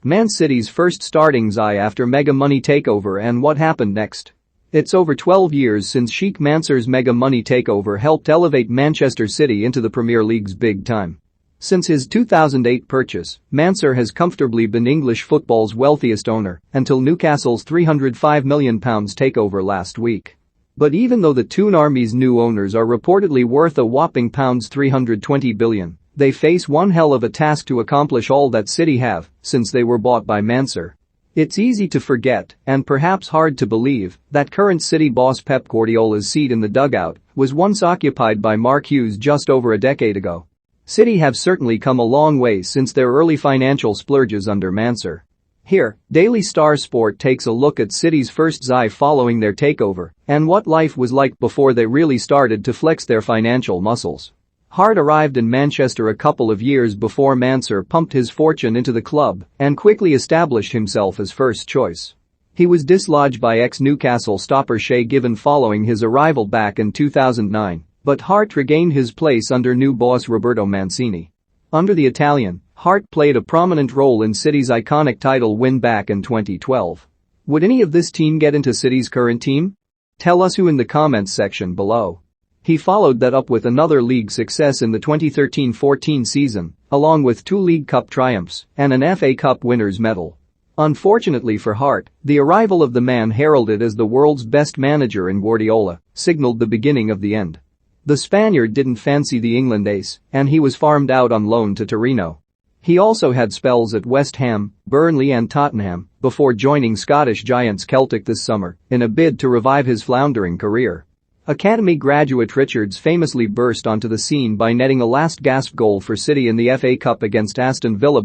Man City's first starting's eye after mega money takeover and what happened next. It's over 12 years since Sheikh Mansour's mega money takeover helped elevate Manchester City into the Premier League's big time. Since his 2008 purchase, Mansour has comfortably been English football's wealthiest owner until Newcastle's £305 million takeover last week. But even though the Toon Army's new owners are reportedly worth a whopping £320 billion, they face one hell of a task to accomplish all that City have since they were bought by Mansour. It's easy to forget, and perhaps hard to believe, that current City boss Pep Guardiola's seat in the dugout was once occupied by Mark Hughes just over a decade ago. City have certainly come a long way since their early financial splurges under Mansour. Here, Daily Star Sport takes a look at City's first eye following their takeover and what life was like before they really started to flex their financial muscles. Hart arrived in Manchester a couple of years before Mansour pumped his fortune into the club and quickly established himself as first choice. He was dislodged by ex-Newcastle stopper Shay Given following his arrival back in 2009, but Hart regained his place under new boss Roberto Mancini. Under the Italian, Hart played a prominent role in City's iconic title win back in 2012. Would any of this team get into City's current team? Tell us who in the comments section below. He followed that up with another league success in the 2013-14 season, along with 2 League Cup triumphs and an FA Cup winners' medal. Unfortunately for Hart, the arrival of the man heralded as the world's best manager in Guardiola signaled the beginning of the end. The Spaniard didn't fancy the England ace, and he was farmed out on loan to Torino. He also had spells at West Ham, Burnley and Tottenham before joining Scottish giants Celtic this summer in a bid to revive his floundering career. Academy graduate Richards famously burst onto the scene by netting a last-gasp goal for City in the FA Cup against Aston Villa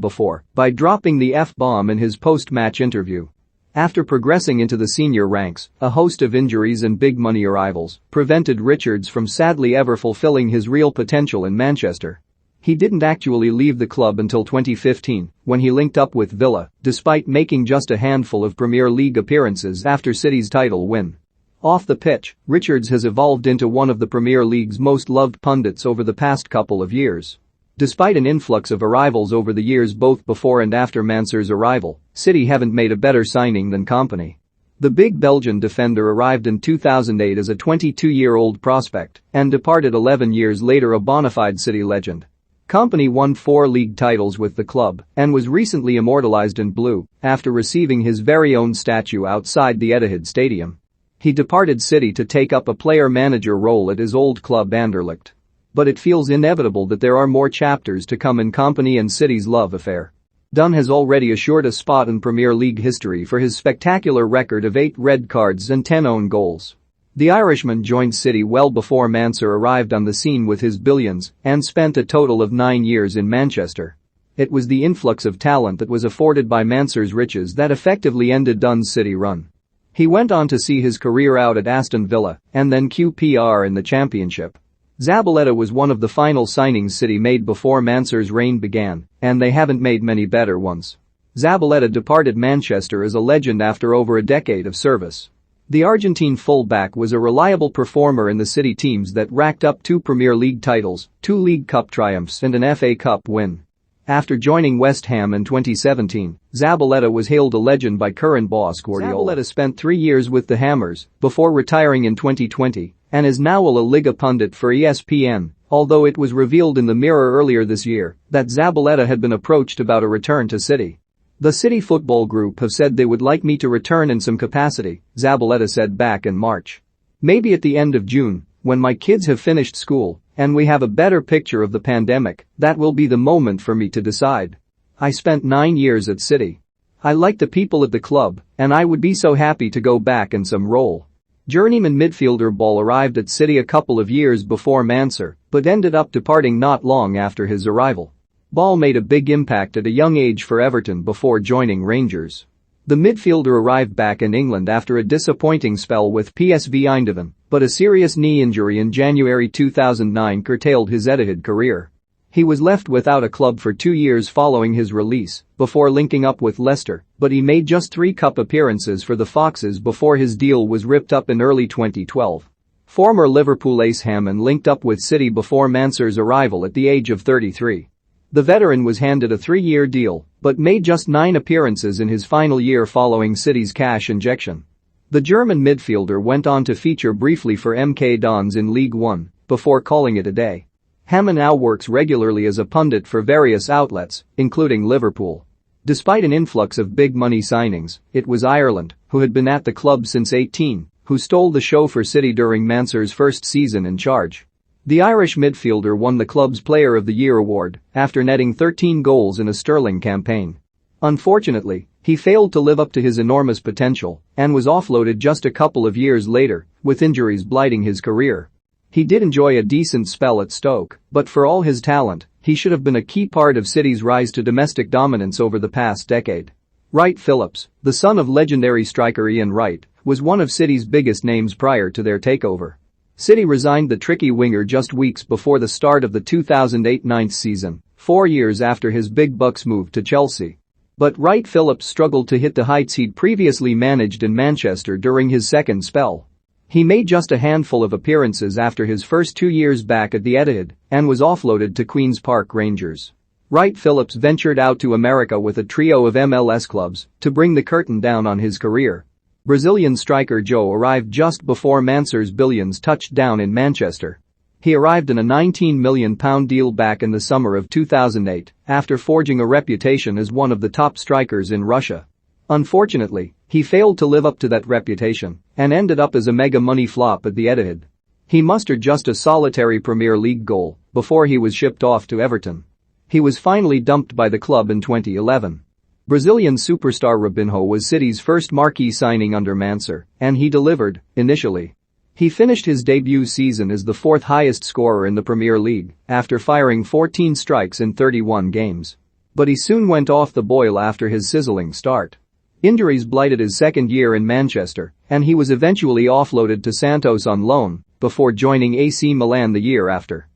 by dropping the F-bomb in his post-match interview. After progressing into the senior ranks, a host of injuries and big money arrivals prevented Richards from sadly ever fulfilling his real potential in Manchester. He didn't actually leave the club until 2015, when he linked up with Villa, despite making just a handful of Premier League appearances after City's title win. Off the pitch, Richards has evolved into one of the Premier League's most loved pundits over the past couple of years. Despite an influx of arrivals over the years both before and after Mansour's arrival, City haven't made a better signing than Kompany. The big Belgian defender arrived in 2008 as a 22-year-old prospect and departed 11 years later a bona fide City legend. Kompany won 4 league titles with the club and was recently immortalized in blue after receiving his very own statue outside the Etihad Stadium. He departed City to take up a player-manager role at his old club Anderlecht. But it feels inevitable that there are more chapters to come in Kompany and City's love affair. Dunn has already assured a spot in Premier League history for his spectacular record of 8 red cards and 10 own goals. The Irishman joined City well before Mansour arrived on the scene with his billions and spent a total of 9 years in Manchester. It was the influx of talent that was afforded by Mansour's riches that effectively ended Dunn's City run. He went on to see his career out at Aston Villa and then QPR in the Championship. Zabaleta was one of the final signings City made before Mansour's reign began, and they haven't made many better ones. Zabaleta departed Manchester as a legend after over a decade of service. The Argentine fullback was a reliable performer in the City teams that racked up 2 Premier League titles, 2 League Cup triumphs and an FA Cup win. After joining West Ham in 2017, Zabaleta was hailed a legend by current boss Guardiola. Zabaleta spent 3 years with the Hammers before retiring in 2020 and is now a La Liga pundit for ESPN, although it was revealed in the Mirror earlier this year that Zabaleta had been approached about a return to City. The City Football Group have said they would like me to return in some capacity, Zabaleta said back in March. Maybe at the end of June, when my kids have finished school and we have a better picture of the pandemic, that will be the moment for me to decide. I spent 9 years at City. I like the people at the club, and I would be so happy to go back in some role. Journeyman midfielder Ball arrived at City a couple of years before Mansour, but ended up departing not long after his arrival. Ball made a big impact at a young age for Everton before joining Rangers. The midfielder arrived back in England after a disappointing spell with PSV Eindhoven, but a serious knee injury in January 2009 curtailed his Etihad career. He was left without a club for 2 years following his release, before linking up with Leicester, but he made just 3 cup appearances for the Foxes before his deal was ripped up in early 2012. Former Liverpool ace Hammond linked up with City before Mansour's arrival at the age of 33. The veteran was handed a 3-year deal, but made just 9 appearances in his final year following City's cash injection. The German midfielder went on to feature briefly for MK Dons in League One before calling it a day. Hamann now works regularly as a pundit for various outlets, including Liverpool. Despite an influx of big-money signings, it was Ireland, who had been at the club since 18, who stole the show for City during Mansur's first season in charge. The Irish midfielder won the club's Player of the Year award after netting 13 goals in a Sterling campaign. Unfortunately, he failed to live up to his enormous potential and was offloaded just a couple of years later, with injuries blighting his career. He did enjoy a decent spell at Stoke, but for all his talent, he should have been a key part of City's rise to domestic dominance over the past decade. Wright Phillips, the son of legendary striker Ian Wright, was one of City's biggest names prior to their takeover. City resigned the tricky winger just weeks before the start of the 2008-09 season, 4 years after his big bucks move to Chelsea. But Wright Phillips struggled to hit the heights he'd previously managed in Manchester during his second spell. He made just a handful of appearances after his first 2 years back at the Etihad and was offloaded to Queen's Park Rangers. Wright Phillips ventured out to America with a trio of MLS clubs to bring the curtain down on his career. Brazilian striker Joe arrived just before Mansur's billions touched down in Manchester. He arrived in a £19 million deal back in the summer of 2008 after forging a reputation as one of the top strikers in Russia. Unfortunately, he failed to live up to that reputation and ended up as a mega money flop at the Etihad. He mustered just a solitary Premier League goal before he was shipped off to Everton. He was finally dumped by the club in 2011. Brazilian superstar Robinho was City's first marquee signing under Mansur, and he delivered, initially. He finished his debut season as the 4th highest scorer in the Premier League after firing 14 strikes in 31 games. But he soon went off the boil after his sizzling start. Injuries blighted his second year in Manchester, and he was eventually offloaded to Santos on loan before joining AC Milan the year after.